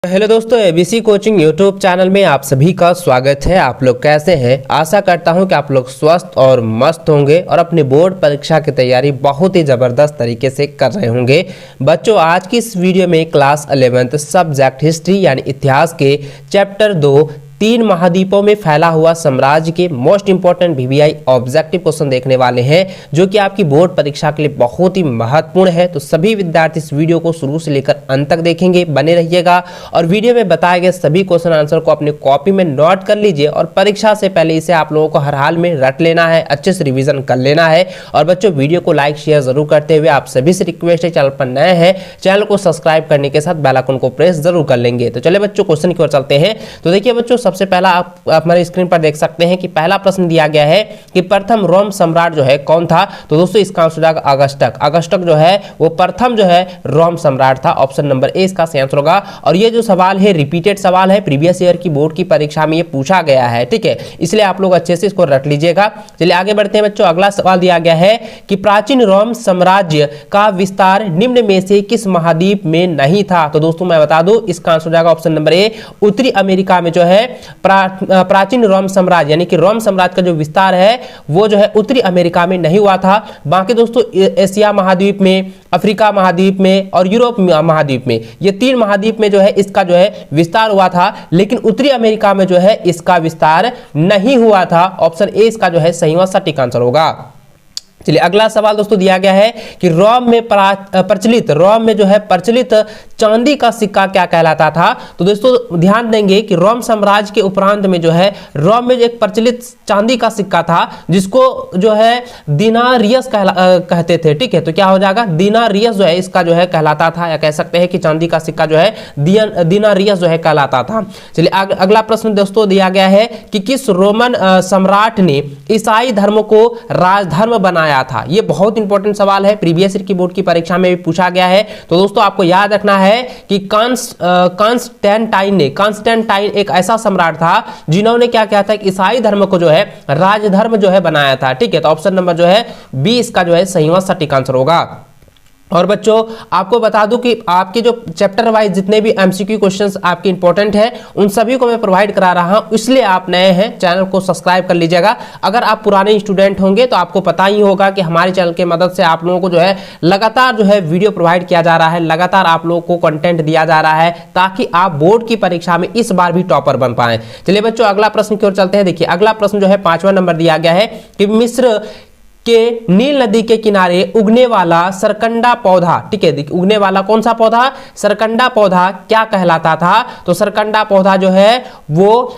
Hello दोस्तों, ABC coaching YouTube channel में आप सभी का स्वागत है। आप लोग कैसे हैं? आशा करता हूं कि आप लोग स्वस्थ और मस्त होंगे और अपनी बोर्ड परीक्षा की तैयारी बहुत ही ज़बरदस्त तरीके से कर रहे होंगे। बच्चों, आज की इस वीडियो में क्लास 11th सब्जेक्ट हिस्ट्री यानी इतिहास के चैप्टर 2 तीन महाद्वीपों में फैला हुआ साम्राज्य के most important VVI objective question देखने वाले हैं, जो कि आपकी बोर्ड परीक्षा के लिए बहुत ही महत्वपूर्ण है। तो सभी विद्यार्थी इस वीडियो को शुरू से लेकर अंत तक देखेंगे, बने रहिएगा और वीडियो में बताए गए सभी क्वेश्चन आंसर को अपनी कॉपी में नोट कर लीजिए और परीक्षा से पहले इसे आप लोगों को हर हाल में रट लेना है, अच्छे से रिविजन कर लेना है। और बच्चों, वीडियो को लाइक शेयर जरूर करते हुए आप सभी से रिक्वेस्ट है, चैनल पर नए हैं चैनल को सब्सक्राइब करने के साथ बेल आइकन को प्रेस जरूर कर लेंगे। तो चलिए बच्चों, क्वेश्चन की ओर चलते हैं। तो देखिए बच्चों, सबसे पहला आप हमारे स्क्रीन पर देख सकते हैं कि पहला प्रश्न दिया गया है कि प्रथम रोम सम्राट जो है कौन था। तो दोस्तों, इसका आंसर होगा अगस्टक। अगस्टक जो है वो प्रथम जो है रोम सम्राट था। ऑप्शन नंबर ए इसका सही आंसर होगा। और ये जो सवाल है रिपीटेड सवाल है, प्रीवियस ईयर की बोर्ड की परीक्षा में ये पूछा गया है, ठीक है, इसलिए आप लोग अच्छे से इसको रट लीजिएगा। चलिए आगे बढ़ते हैं बच्चों। अगला सवाल दिया गया है कि प्राचीन रोम साम्राज्य का विस्तार निम्न में से किस महाद्वीप में नहीं था। तो दोस्तों मैं बता दूं, इसका आंसर हो जाएगा ऑप्शन नंबर ए, उत्तरी अमेरिका में जो है प्राचीन रोम साम्राज्य यानी कि रोम साम्राज्य का जो विस्तार है वो जो है उत्तरी अमेरिका में नहीं हुआ था। बाकी दोस्तों एशिया महाद्वीप में, अफ्रीका महाद्वीप में और यूरोप महाद्वीप में, ये तीन महाद्वीप में जो है इसका जो है विस्तार हुआ था, लेकिन उत्तरी अमेरिका में जो है इसका विस्तार नहीं हुआ था। ऑप्शन ए इसका जो है सही व सटीक आंसर होगा। चलिए अगला सवाल दोस्तों दिया गया है कि रोम में प्रचलित चांदी का सिक्का क्या कहलाता था। तो दोस्तों ध्यान देंगे कि रोम साम्राज्य के उपरांत में जो है रोम में एक प्रचलित चांदी का सिक्का था जिसको जो है दिनारियस कहते थे, ठीक है। तो क्या हो जाएगा, दिनारियस जो है इसका जो है कहलाता था, या कह सकते हैं कि चांदी का सिक्का जो है दिनारियस जो है कहलाता था। चलिए अगला प्रश्न दोस्तों दिया गया है कि किस रोमन सम्राट ने ईसाई धर्म को राजधर्म बनाया था। ये बहुत इंपॉर्टेंट सवाल है, प्रीवियस ईयर की बोर्ड की परीक्षा में भी पूछा गया है। तो दोस्तों आपको याद रखना है कि कांस्टेंटाइन एक ऐसा सम्राट था जिन्होंने क्या किया था, ईसाई धर्म को जो है राजधर्म जो है बनाया था, ठीक है। तो ऑप्शन नंबर जो है बी इसका जो है सही व सटीक आंसर होगा। और बच्चों आपको बता दूं कि आपके जो चैप्टर वाइज जितने भी एमसीक्यू क्वेश्चंस आपके इंपॉर्टेंट हैं उन सभी को मैं प्रोवाइड करा रहा हूं, इसलिए आप नए हैं चैनल को सब्सक्राइब कर लीजिएगा। अगर आप पुराने स्टूडेंट होंगे तो आपको पता ही होगा कि हमारे चैनल की मदद से आप लोगों को जो है लगातार जो है वीडियो प्रोवाइड किया जा रहा है, लगातार आप लोगों को कंटेंट दिया जा रहा है ताकि आप बोर्ड की परीक्षा में इस बार भी टॉपर बन पाए। चलिए बच्चों अगला प्रश्न की ओर चलते हैं। देखिए अगला प्रश्न जो है 5वां नंबर दिया गया है कि मिस्र के नील नदी के किनारे उगने वाला सरकंडा पौधा, ठीक है, उगने वाला कौन सा पौधा, सरकंडा पौधा क्या कहलाता था। तो सरकंडा पौधा जो है वो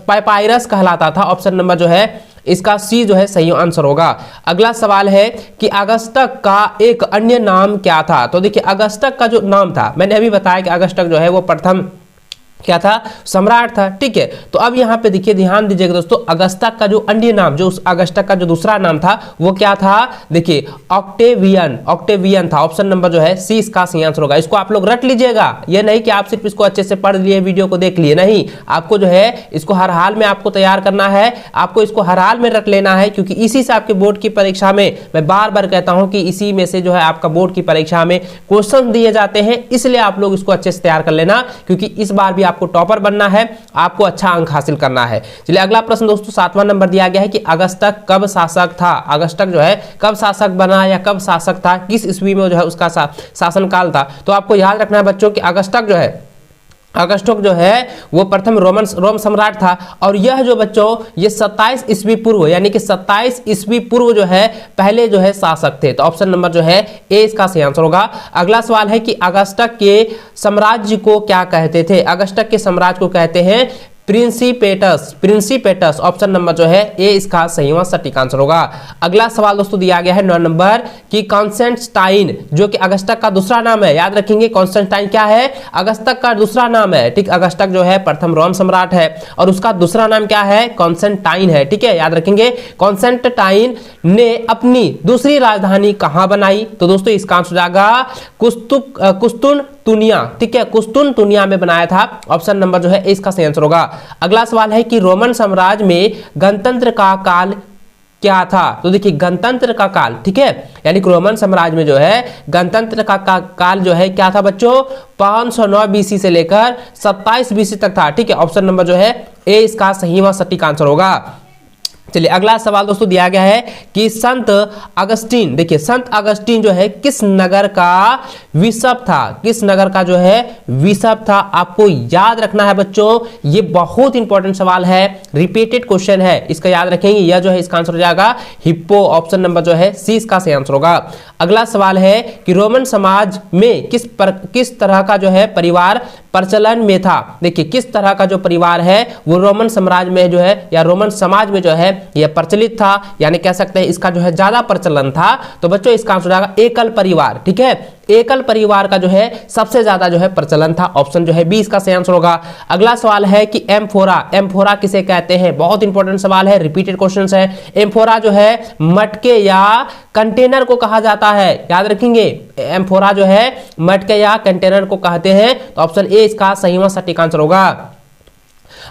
पायपायरस कहलाता था। ऑप्शन नंबर जो है इसका सी जो है सही आंसर होगा। अगला सवाल है कि अगस्टक का एक अन्य नाम क्या था। तो देखिए अगस्टक का जो नाम था, मैंने अभी बताया कि अगस्टक जो है वो प्रथम क्या था, सम्राट था, ठीक है। तो अब यहाँ पे देखिए ध्यान दीजिएगा दोस्तों, अगस्टक का जो अन्य नाम, जो उस अगस्टक का जो दूसरा नाम था वो क्या था, देखिए ऑक्टेवियन था। ऑप्शन नंबर जो है सी इसका सही आंसर होगा। इसको आप लोग रट लीजिएगा, ये नहीं कि आप सिर्फ इसको अच्छे से पढ़ लिए वीडियो को देख लिए, नहीं, आपको जो है इसको हर हाल में आपको तैयार करना है, आपको इसको हर हाल में रट लेना है, क्योंकि इसी से आपके बोर्ड की परीक्षा में, मैं बार बार कहता हूं कि इसी में से जो है आपका बोर्ड की परीक्षा में क्वेश्चन दिए जाते हैं, इसलिए आप लोग इसको अच्छे से तैयार कर लेना, क्योंकि इस बार भी आपको टॉपर बनना है, आपको अच्छा अंक हासिल करना है। चलिए अगला प्रश्न दोस्तों 7वां नंबर दिया गया है कि अगस्टक कब शासक था। अगस्टक जो है कब शासक बना या कब शासक था, किस ईस्वी में जो है उसका शासनकाल था। तो आपको याद रखना है बच्चों कि अगस्टक जो है वो प्रथम रोम सम्राट था। और यह जो बच्चों ये 27 ईस्वी पूर्व यानी कि 27 ईस्वी पूर्व जो है पहले जो है शासक थे। तो ऑप्शन नंबर जो है ए इसका सही आंसर होगा। अगला सवाल है कि अगस्टक के साम्राज्य को क्या कहते थे। अगस्टक के साम्राज्य को कहते हैं प्रिंसिपेटस। ऑप्शन नंबर जो है ए इसका सही व सटीक आंसर होगा। अगला सवाल दोस्तों दिया गया है 9 नंबर कि कॉन्स्टेंटाइन जो कि अगस्टक का दूसरा नाम है, याद रखेंगे कॉन्स्टेंटाइन क्या है, अगस्टक का दूसरा नाम है, ठीक। अगस्टक जो है प्रथम रोम सम्राट है और उसका दूसरा नाम क्या है, कॉन्स्टेंटाइन है, ठीक है, याद रखेंगे। कॉन्स्टेंटाइन ने अपनी दूसरी राजधानी कहां बनाई। तो दोस्तों इसका आंसर जाएगा कुस्तुनतुनिया, ठीक है, कुस्तुनतुनिया में बनाया था। ऑप्शन नंबर जो है इसका सही आंसर होगा। अगला सवाल है कि रोमन साम्राज्य में गणतंत्र का काल क्या था? तो देखिए गणतंत्र का काल, ठीक है, यानी कि रोमन साम्राज्य में जो है गणतंत्र का काल जो है क्या था बच्चों? 509 बीसी से लेकर 27 बीसी तक था, ठीक है। ऑप्शन नंबर जो है ए इसका सही व सटीक आंसर होगा। चलिए अगला सवाल दोस्तों दिया गया है कि संत अगस्तीन, देखिए संत अगस्तीन जो है किस नगर का बिशप था? किस नगर का जो है बिशप था? आपको याद रखना है बच्चों, ये बहुत इंपॉर्टेंट सवाल है, रिपीटेड क्वेश्चन है, इसका याद रखेंगे। यह जो है इसका आंसर हो जाएगा हिप्पो, ऑप्शन नंबर जो है सी इसका सही आंसर होगा। अगला सवाल है कि रोमन समाज में किस तरह का जो है परिवार प्रचलन में था? देखिए किस तरह का जो परिवार है वो रोमन साम्राज्य में जो है या रोमन समाज में जो है यह प्रचलित था, यानी कह सकते हैं इसका जो है ज्यादा प्रचलन था। तो बच्चों इसका आंसर हो जाएगा एकल परिवार, ठीक है, एकल परिवार का जो है सबसे ज्यादा जो है प्रचलन था, ऑप्शन जो है बी इसका सही आंसर होगा। अगला सवाल है कि एम्फोरा, एम्फोरा किसे कहते हैं? बहुत इंपॉर्टेंट सवाल है, रिपीटेड क्वेश्चन है। एम्फोरा जो है मटके या कंटेनर को कहा जाता है, याद रखेंगे, एम्फोरा जो है मटके या कंटेनर को कहते हैं, तो ऑप्शन ए इसका सही व सटीक आंसर होगा।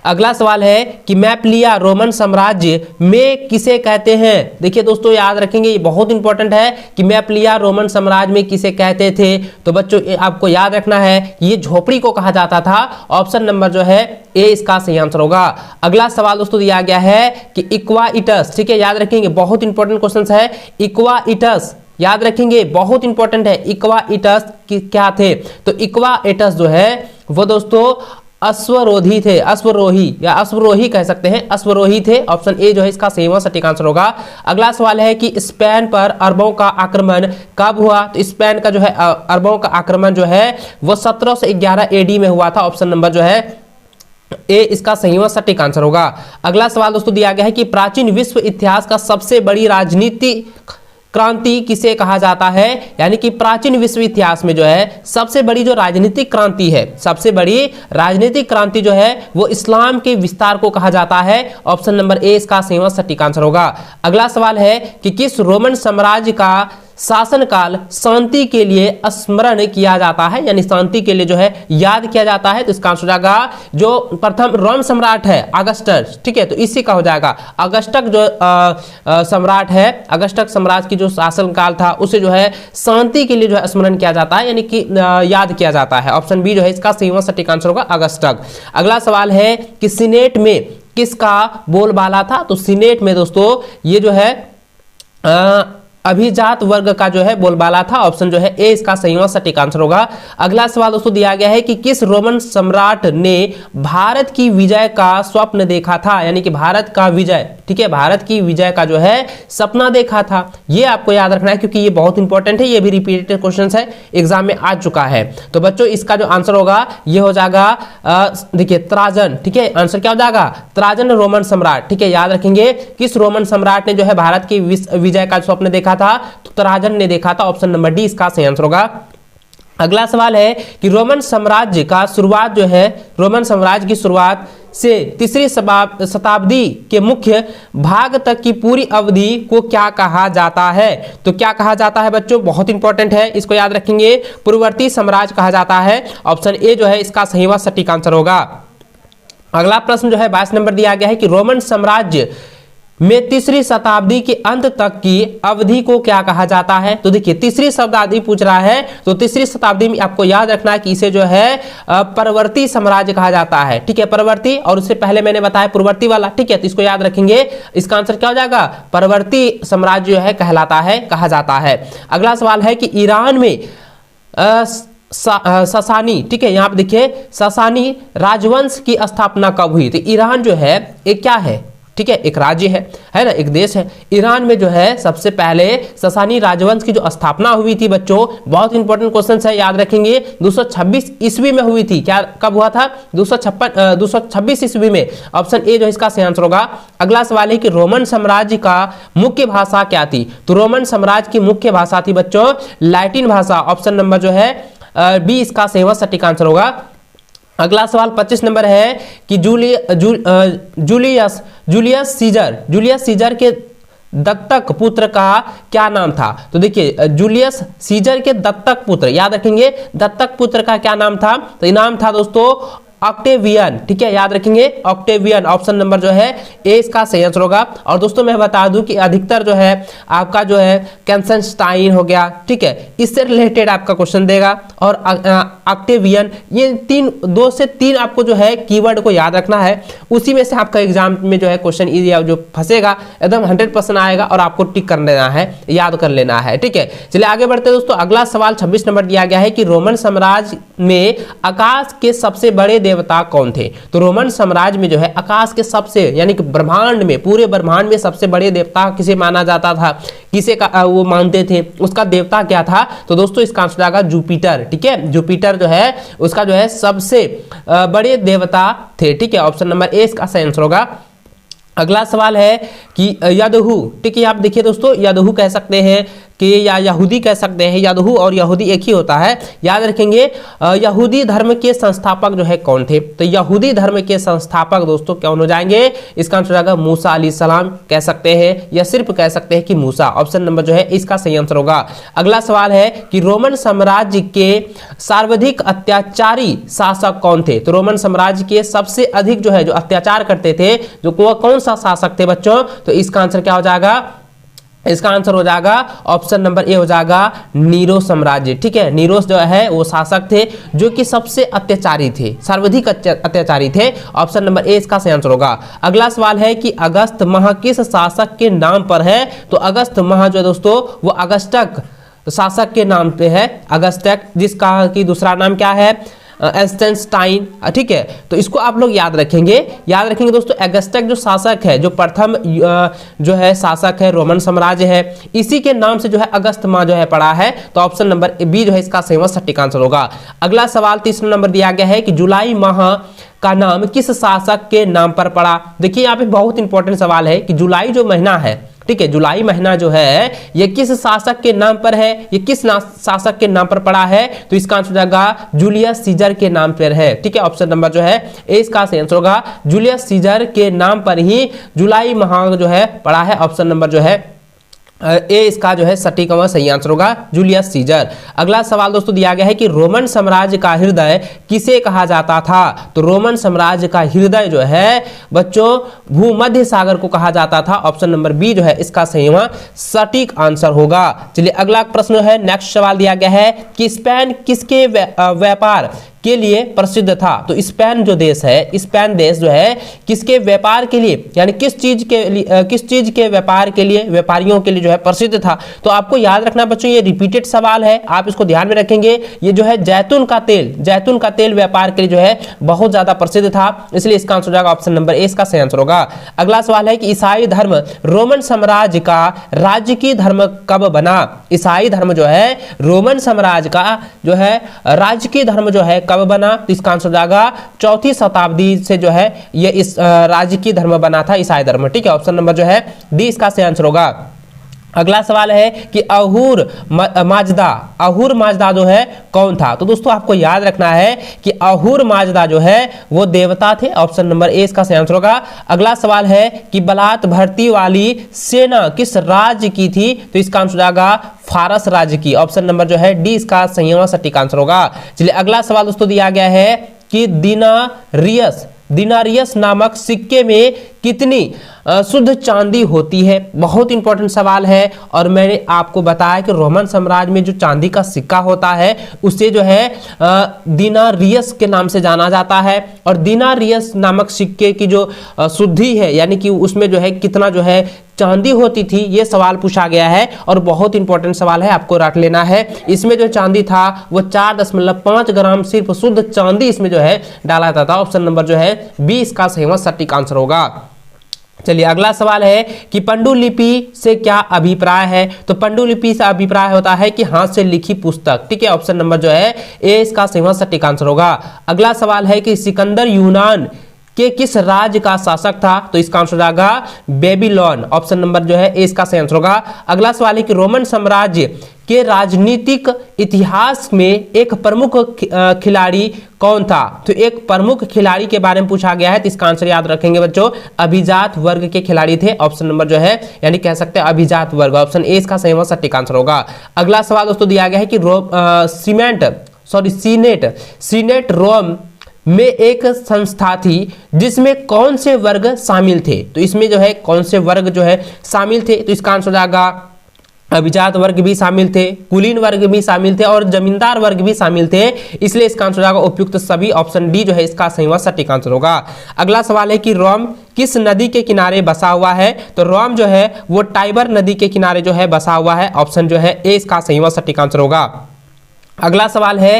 अगला सवाल है कि मैपलिया रोमन साम्राज्य में किसे कहते हैं? देखिए दोस्तों याद रखेंगे, ये बहुत इंपॉर्टेंट है कि मैपलिया रोमन साम्राज्य में किसे कहते थे। तो बच्चों आपको याद रखना है ये झोपड़ी को कहा जाता था, ऑप्शन नंबर जो है ए इसका सही आंसर होगा। अगला सवाल दोस्तों दिया गया है कि इक्वाइटस, ठीक है, याद रखेंगे, बहुत इंपॉर्टेंट क्वेश्चन है। इक्वाइटस याद रखेंगे, बहुत इंपॉर्टेंट है, इक्वाइटस क्या थे? तो इक्वाइटस जो है वो दोस्तों अश्वरोही थे, अश्वरोही या अश्वरोही कह सकते हैं, अश्वरोही थे, ऑप्शन ए जो है इसका सही व सटीक आंसर होगा। अगला सवाल है कि स्पेन पर अरबों का आक्रमण कब हुआ? तो स्पेन का जो है अरबों का आक्रमण जो है वो 1711 एडी में हुआ था, ऑप्शन नंबर जो है ए इसका सही व सटीक आंसर होगा। अगला सवाल दोस्तों दिया गया है कि प्राचीन विश्व इतिहास का सबसे बड़ी राजनीति क्रांति किसे कहा जाता है? यानी कि प्राचीन विश्व इतिहास में जो है सबसे बड़ी जो राजनीतिक क्रांति है, सबसे बड़ी राजनीतिक क्रांति जो है वो इस्लाम के विस्तार को कहा जाता है, ऑप्शन नंबर ए इसका सही व सटीक आंसर होगा। अगला सवाल है कि किस रोमन साम्राज्य का शासनकाल शांति के लिए स्मरण किया जाता है, यानी शांति के लिए जो है याद किया जाता है? तो इसका आंसर हो जाएगा जो प्रथम रोम सम्राट है अगस्टस, ठीक है, तो इसी का हो जाएगा अगस्टक जो सम्राट है, अगस्टक सम्राट की जो शासनकाल था उसे जो है शांति के लिए जो है स्मरण किया जाता है, यानी कि याद किया जाता है, ऑप्शन बी जो है इसका सही व सटीक आंसर होगा अगस्टक। अगला सवाल है कि सीनेट में किसका बोलबाला था? तो सीनेट में दोस्तों ये जो है अभिजात वर्ग का जो है बोलबाला था, ऑप्शन जो है ए इसका सही व सटीक आंसर होगा। अगला सवाल दोस्तों दिया गया है कि किस रोमन सम्राट ने भारत की विजय का स्वप्न देखा था? यानी कि भारत का विजय, ठीक है, भारत की विजय का जो है सपना देखा था। ये आपको याद रखना है क्योंकि ये बहुत इंपॉर्टेंट है, ये भी रिपीटेड क्वेश्चन है, एग्जाम में आ चुका है। तो बच्चों इसका जो आंसर होगा ये हो जाएगा देखिए त्राजन, ठीक है, आंसर क्या हो जाएगा? त्राजन रोमन सम्राट, ठीक है, याद रखेंगे किस रोमन सम्राट ने जो है भारत की विजय का स्वप्न देखा था? तो त्राजन ने देखा था, ऑप्शन नंबर डी इसका सही आंसर होगा। अगला सवाल है कि रोमन साम्राज्य का शुरुआत जो है, रोमन साम्राज्य की शुरुआत से तीसरी शताब्दी के मुख्य भाग तक की पूरी अवधि को क्या कहा जाता है? तो क्या कहा जाता है बच्चों? बहुत इंपॉर्टेंट है, इसको याद रखेंगे, पूर्ववर्ती साम्राज्य कहा जाता है, ऑप्शन ए जो है इसका सही व सटीक आंसर होगा। अगला प्रश्न जो है 22 नंबर दिया गया है कि रोमन साम्राज्य में तीसरी शताब्दी के अंत तक की अवधि को क्या कहा जाता है? तो देखिए तीसरी शताब्दी पूछ रहा है, तो तीसरी शताब्दी में आपको याद रखना है कि इसे जो है परवर्ती साम्राज्य कहा जाता है, ठीक है, परवर्ती, और उससे पहले मैंने बताया पूर्ववर्ती वाला, ठीक है, तो इसको याद रखेंगे, इसका आंसर क्या हो जाएगा? परवर्ती साम्राज्य जो है कहलाता है, कहा जाता है। अगला सवाल है कि ईरान में ससानी, ठीक है, यहाँ पे देखिए ससानी राजवंश की स्थापना कब हुई? तो ईरान जो है एक क्या है, ठीक है, एक राज्य है ना, एक देश है। ईरान में जो है सबसे पहले ससानी राजवंश की जो स्थापना हुई थी बच्चों, बहुत इंपॉर्टेंट क्वेश्चन है, याद रखेंगे, 226 ईस्वी में हुई थी। क्या कब हुआ था? 226 ईस्वी में, ऑप्शन ए जो इसका सही आंसर होगा। अगला सवाल है कि रोमन साम्राज्य का मुख्य भाषा क्या थी? तो रोमन साम्राज्य की मुख्य भाषा थी बच्चों लैटिन भाषा, ऑप्शन नंबर जो है बी इसका सही व सटीक आंसर होगा। अगला सवाल 25 नंबर है कि जूलियस सीजर के दत्तक पुत्र का क्या नाम था? तो देखिए जूलियस सीजर के दत्तक पुत्र, याद रखेंगे दत्तक पुत्र का क्या नाम था? तो नाम था दोस्तों ऑक्टेवियन, ठीक है, याद रखेंगे ऑक्टेवियन, ऑप्शन नंबर जो है ए इसका सही आंसर होगा। और दोस्तों मैं बता दूं कि अधिकतर जो है आपका जो है कैल्सेनस्टाइन हो गया, ठीक है, इससे रिलेटेड आपका क्वेश्चन देगा। और ऑक्टेवियन, ये 2 से 3 आपको जो है कीवर्ड को याद रखना है, उसी में से आपका एग्जाम में जो है क्वेश्चन इजी जो फंसेगा एकदम 100% आएगा और आपको टिक कर लेना है, याद कर लेना है, ठीक है। चलिए आगे बढ़ते हैं दोस्तों। अगला सवाल 26 नंबर दिया गया है कि रोमन साम्राज्य में आकाश के सबसे बड़े देवता कौन थे। तो रोमन साम्राज्य में जो है आकाश के सबसे यानी कि ब्रह्मांड में, पूरे ब्रह्मांड में सबसे बड़े देवता किसे माना जाता था, किसे का वो मानते थे, उसका देवता क्या था। तो दोस्तों इसका आंसर आएगा जुपिटर, ठीक है, जुपिटर जो है उसका जो है सबसे बड़े देवता थे, ठीक है, ऑप्शन नंबर ए इसका सही आंसर होगा। अगला सवाल है कि यदहू, ठीक है, आप देखिए दोस्तों यदहू कह सकते हैं कि या यहूदी कह सकते हैं, यदहू और यहूदी एक ही होता है, याद रखेंगे। यहूदी धर्म के संस्थापक जो है कौन थे। तो यहूदी धर्म के संस्थापक दोस्तों कौन हो जाएंगे, इसका आंसर आएगा मूसा अलैहिस्सलाम कह सकते हैं, या सिर्फ कह सकते हैं कि मूसा, ऑप्शन नंबर जो है इसका सही आंसर होगा। अगला सवाल है कि रोमन साम्राज्य के सर्वाधिक अत्याचारी शासक कौन थे। तो रोमन साम्राज्य के सबसे अधिक जो है जो अत्याचार करते थे, जो कौन सा शासक थे बच्चों। तो इसका आंसर क्या हो जाएगा, इसका आंसर हो जाएगा ऑप्शन नंबर ए हो जाएगा नीरो साम्राज्य, ठीक है। नीरो जो है वो शासक थे जो कि सबसे अत्याचारी थे, सर्वाधिक अत्याचारी थे, ऑप्शन नंबर ए इसका सही आंसर होगा। अगला सवाल है कि अगस्त माह किस शासक के नाम पर है। तो अगस्त माह जो है दोस्तों वो अगस्टक शासक के नाम पे है, अगस्टक, जिसका की दूसरा नाम क्या है, एस्टेनस्टाइन, ठीक है। तो इसको आप लोग याद रखेंगे दोस्तों। अगस्टक जो शासक है, जो प्रथम जो है शासक है रोमन साम्राज्य है, इसी के नाम से जो है अगस्त माह जो है पड़ा है। तो ऑप्शन नंबर बी जो है इसका सही सटीक आंसर होगा। अगला सवाल 3 नंबर दिया गया है कि जुलाई माह का नाम किस शासक के नाम पर पड़ा। देखिए यहाँ पे बहुत इंपॉर्टेंट सवाल है कि जुलाई जो महीना है, ठीक है, जुलाई महीना जो है ये किस शासक के नाम पर है, ये किस शासक के नाम पर पड़ा है। तो इसका आंसर हो जाएगा जूलियस सीजर के नाम पर है, ठीक है, ऑप्शन नंबर जो है ए इसका सही आंसर होगा। जूलियस सीजर के नाम पर ही जुलाई माह जो है पड़ा है, ऑप्शन नंबर जो है ए इसका जो है सटीक सही आंसर होगा, जूलियस सीजर। अगला सवाल दोस्तों दिया गया है कि रोमन साम्राज्य का हृदय किसे कहा जाता था। तो रोमन साम्राज्य का हृदय जो है बच्चों भूमध्य सागर को कहा जाता था, ऑप्शन नंबर बी जो है इसका सही सटीक आंसर होगा। चलिए अगला प्रश्न है, नेक्स्ट सवाल दिया गया है कि स्पेन किसके व्यापार के लिए प्रसिद्ध था। तो स्पेन जो देश है, स्पेन देश जो है किसके व्यापार के लिए, यानी किस चीज के व्यापार के लिए, व्यापारियों के लिए जो है प्रसिद्ध था। तो आपको याद रखना बच्चों, ये रिपीटेड सवाल है, आप इसको ध्यान में रखेंगे। ये जो है जैतून का तेल व्यापार के लिए जो है बहुत ज्यादा प्रसिद्ध था, इसलिए इसका आंसर हो जाएगा ऑप्शन नंबर ए इसका सही आंसर होगा। अगला सवाल है कि ईसाई धर्म रोमन साम्राज्य का राजकीय धर्म कब बना। ईसाई धर्म जो है रोमन साम्राज्य का जो है राजकीय धर्म जो है कब बना। तो इसका आंसर जाएगा 4वीं शताब्दी से जो है ये इस राजकीय धर्म बना था, ईसाई धर्म, ठीक है, ऑप्शन नंबर जो है डी इसका सही आंसर होगा। अगला सवाल है कि अहूर माजदा जो है कौन था। तो दोस्तों आपको याद रखना है कि अहूर माजदा जो है वो देवता थे, ऑप्शन नंबर ए इसका सही आंसर होगा। अगला सवाल है कि बलात भर्ती वाली सेना किस राज्य की थी। तो इसका आंसर आएगा फारस राज्य की, ऑप्शन नंबर जो है डी इसका सही सटीक आंसर होगा। चलिए अगला सवाल दोस्तों दिया गया है कि दिनारियस नामक सिक्के में कितनी शुद्ध चांदी होती है। बहुत इंपॉर्टेंट सवाल है, और मैंने आपको बताया कि रोमन साम्राज्य में जो चांदी का सिक्का होता है उसे जो है दिनारियस के नाम से जाना जाता है। और दिनारियस नामक सिक्के की जो शुद्धि है, यानी कि उसमें जो है कितना जो है चांदी होती थी, ये सवाल पूछा गया है और बहुत इंपॉर्टेंट सवाल है, आपको रट लेना है। इसमें जो चांदी था वो 4.5 ग्राम सिर्फ शुद्ध चांदी इसमें जो है डाला जाता था, ऑप्शन नंबर जो है बी इसका सही सटीक आंसर होगा। चलिए अगला सवाल है कि पांडुलिपि से क्या अभिप्राय है। तो पांडुलिपि से अभिप्राय होता है कि हाथ से लिखी पुस्तक, ठीक है, ऑप्शन नंबर जो है ए इसका सही सटीक आंसर होगा। अगला सवाल है कि सिकंदर यूनान के किस राज्य का शासक था। तो इसका आंसर आएगा बेबीलोन, ऑप्शन नंबर जो है ए इसका सही आंसर होगा। अगला सवाल है कि रोमन साम्राज्य के राजनीतिक इतिहास में एक प्रमुख खिलाड़ी कौन था। तो एक प्रमुख खिलाड़ी के बारे में पूछा गया है, तो इसका आंसर याद रखेंगे बच्चों, अभिजात वर्ग के खिलाड़ी थे, ऑप्शन नंबर जो है यानी कह सकते हैं अभिजात वर्ग, ऑप्शन ए इसका सही सटीक आंसर होगा। अगला सवाल दोस्तों दिया गया है कि सीनेट रोम में एक संस्था थी जिसमें कौन से वर्ग शामिल थे? तो इसमें जो है कौन से वर्ग जो है शामिल थे? तो इसका आंसर हो जाएगा अभिजात वर्ग भी शामिल थे, कुलीन वर्ग भी शामिल थे और जमींदार वर्ग भी शामिल थे। इसलिए इसका आंसर हो जाएगा उपयुक्त सभी, ऑप्शन डी जो है इसका सही व सटीक आंसर होगा। अगला सवाल है कि रोम किस नदी के किनारे बसा हुआ है? तो रोम जो है वो टाइबर नदी के किनारे जो है बसा हुआ है, ऑप्शन जो है ए इसका सही व सटीक आंसर होगा। अगला सवाल है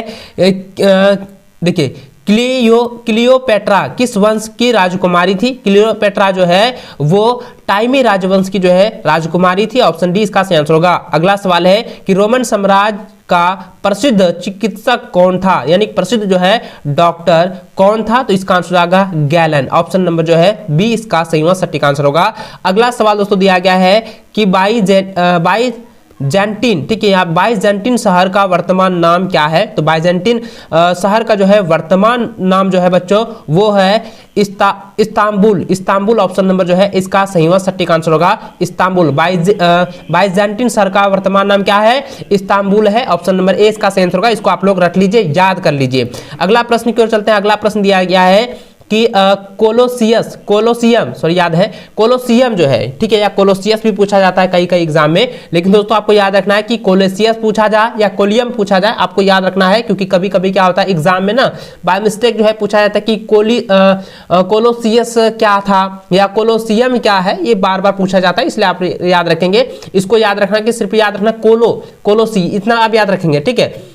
देखिए क्लियोपेट्रा किस वंश की राजकुमारी थी? क्लियोपेट्रा जो है वो टाइमी राजवंश की जो है राजकुमारी थी, ऑप्शन डी इसका सही आंसर होगा। अगला सवाल है कि रोमन साम्राज्य का प्रसिद्ध चिकित्सक कौन था, यानी प्रसिद्ध जो है डॉक्टर कौन था? तो इसका आंसर आएगा गैलन, ऑप्शन नंबर जो है बी इसका सही व सटीक आंसर होगा। अगला सवाल दोस्तों दिया गया है कि बाइजेंटीन, ठीक है, यहाँ बाइजेंटीन शहर का वर्तमान नाम क्या है? तो बाइजेंटीन शहर का जो है वर्तमान नाम जो है बच्चों वो है इस्तांबुल। इस्तांबुल ऑप्शन नंबर जो है इसका सही व सटीक आंसर होगा, इस्तांबुल। बाइजेंटीन शहर का वर्तमान नाम क्या है? इस्तांबुल है, ऑप्शन नंबर ए इसका सही आंसर होगा। इसको आप लोग रट लीजिए, याद कर लीजिए। अगला प्रश्न की ओर चलते हैं। अगला प्रश्न दिया गया है कि कोलोसियम जो है, ठीक है, या कोलोसियस भी पूछा जाता है कई एग्जाम में, लेकिन दोस्तों आपको याद रखना है कि कोलोसियस पूछा जाए या कोलियम पूछा जाए, आपको याद रखना है, क्योंकि कभी कभी क्या होता है एग्जाम में ना बाय मिस्टेक जो है पूछा जाता है कि कोलोसियस क्या था या कोलोसियम क्या है, ये बार बार पूछा जाता है, इसलिए आप याद रखेंगे। इसको याद रखना कि सिर्फ याद रखना कोलोसी, इतना आप याद रखेंगे, ठीक है।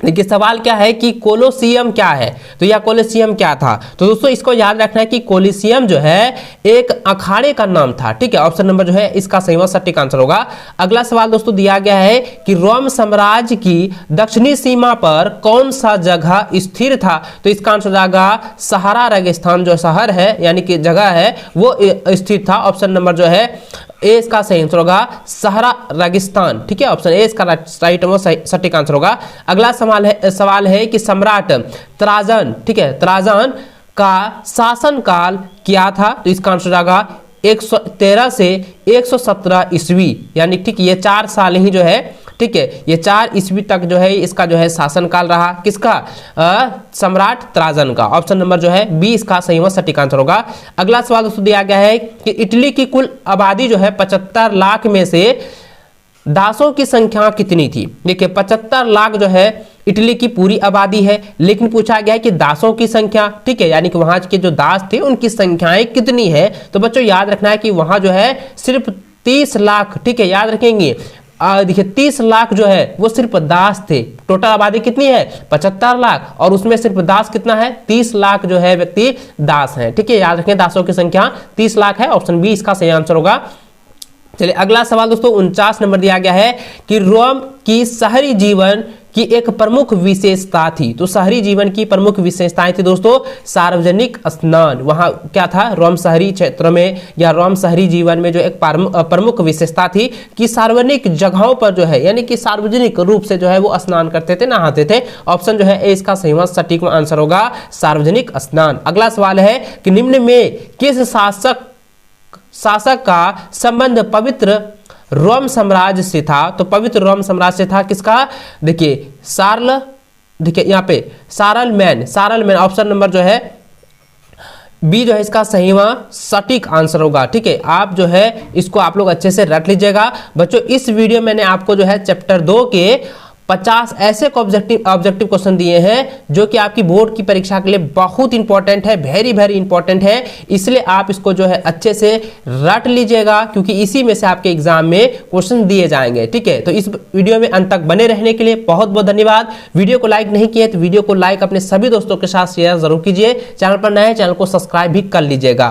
देखिए सवाल क्या है कि कोलोसियम क्या है, तो या कोलोसियम क्या था? तो दोस्तों इसको याद रखना है कि कोलोसियम जो है एक अखाड़े का नाम था, ठीक है, ऑप्शन नंबर जो है इसका सही व सटीक आंसर होगा। अगला सवाल दोस्तों दिया गया है कि रोम साम्राज्य की दक्षिणी सीमा पर कौन सा जगह स्थिर था? तो इसका आंसर जाएगा सहारा रेगिस्तान जो शहर है यानी कि जगह है वो स्थिर था, ऑप्शन नंबर जो है ए इसका सही आंसर होगा सहारा रेगिस्तान, ठीक है, ऑप्शन ए इसका राइट व सटीक आंसर होगा। अगला सवाल है कि सम्राट त्राजन, ठीक है, त्राजन का शासनकाल क्या था? तो इसका आंसर जाएगा 113 से 117 ईस्वी, यानी ठीक ये 4 साल ही जो है, ठीक है, ये 4 ईस्वी तक जो है इसका जो है शासनकाल रहा, किसका? सम्राट त्राजन का, ऑप्शन नंबर जो है बी इसका सही व सटीक आंसर होगा। अगला सवाल दोस्तों दिया गया है कि इटली की कुल आबादी जो है 75 लाख में से दासों की संख्या कितनी थी? देखिए 75 लाख जो है इटली की पूरी आबादी है, लेकिन पूछा गया है कि दासों की संख्या, ठीक है, यानी कि वहां के जो दास थे उनकी संख्याएं कितनी है? तो बच्चों याद रखना है कि वहां जो है सिर्फ 30 लाख, ठीक है, याद रखेंगे। देखिए 30 लाख जो है वो सिर्फ दास थे, टोटल आबादी कितनी है? 75 लाख, और उसमें सिर्फ दास कितना है? 30 लाख जो है व्यक्ति दास हैं, ठीक है, याद रखें दासों की संख्या 30 लाख है, ऑप्शन बी इसका सही आंसर होगा। चलिए अगला सवाल दोस्तों 49 नंबर दिया गया है कि रोम की शहरी जीवन की एक प्रमुख विशेषता थी। तो शहरी जीवन की प्रमुख विशेषताएं थी दोस्तों सार्वजनिक स्नान। वहां क्या था? रोम शहरी क्षेत्र में या रोम शहरी जीवन में जो एक प्रमुख विशेषता थी कि सार्वजनिक जगहों पर जो है यानी कि सार्वजनिक रूप से जो है वो स्नान करते थे, नहाते थे, ऑप्शन जो है ए इसका सही व सटीक आंसर होगा सार्वजनिक स्नान। अगला सवाल है कि निम्न में किस शासक का संबंध पवित्र रोम साम्राज्य से था? तो पवित्र रोम साम्राज्य से था किसका? देखिए देखिए यहाँ पे सारलमैन, ऑप्शन नंबर जो है बी जो है इसका सही व सटीक आंसर होगा, ठीक है। आप जो है इसको आप लोग अच्छे से रट लीजिएगा बच्चों। इस वीडियो मैंने आपको जो है चैप्टर 2 के 50 ऐसे ऑब्जेक्टिव क्वेश्चन दिए हैं जो कि आपकी बोर्ड की परीक्षा के लिए बहुत इंपॉर्टेंट है, वेरी इंपॉर्टेंट है, इसलिए आप इसको जो है अच्छे से रट लीजिएगा क्योंकि इसी में से आपके एग्जाम में क्वेश्चन दिए जाएंगे, ठीक है। तो इस वीडियो में अंत तक बने रहने के लिए बहुत बहुत धन्यवाद। वीडियो को लाइक नहीं किए तो वीडियो को लाइक अपने सभी दोस्तों के साथ शेयर जरूर कीजिए। चैनल पर नए चैनल को सब्सक्राइब भी कर लीजिएगा।